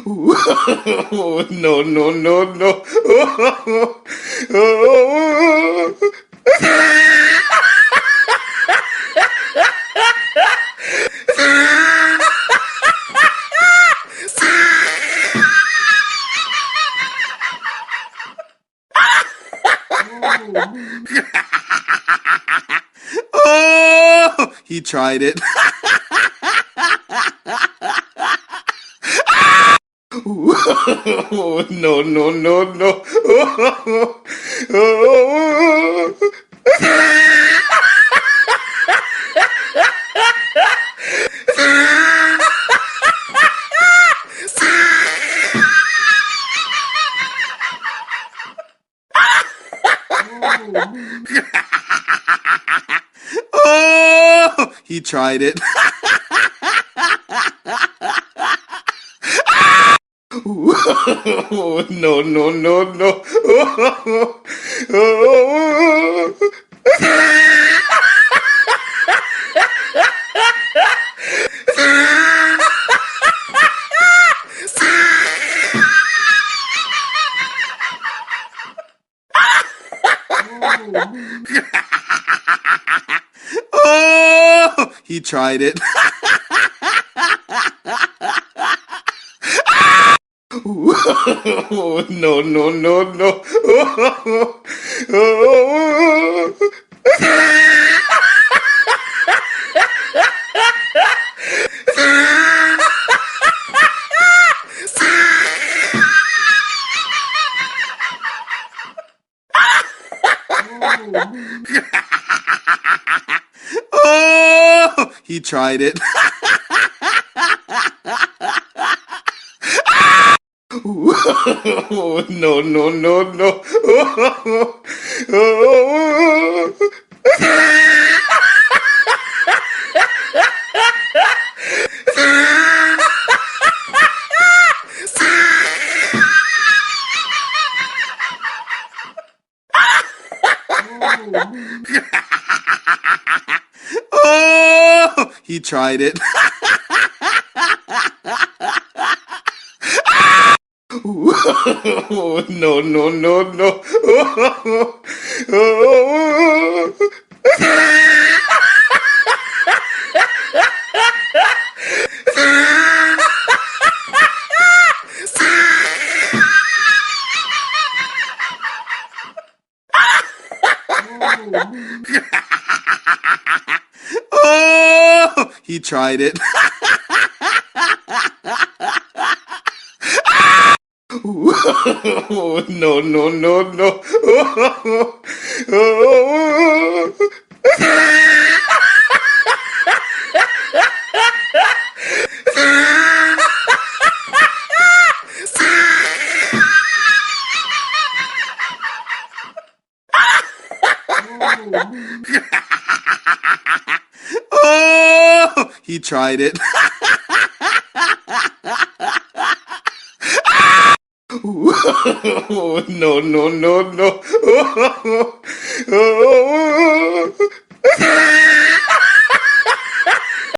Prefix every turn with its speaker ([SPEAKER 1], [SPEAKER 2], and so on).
[SPEAKER 1] No, no, no, no. Oh, he tried it. No, no, no, no. Oh, he tried it. No, no, no, no. Oh, he tried it. No, no, no, no. Oh, he tried it. No, no, no, no. Oh, he tried it. No, no, no, no. Oh, he tried it. No, no, no, no. Oh, he tried it. No, no, no, no.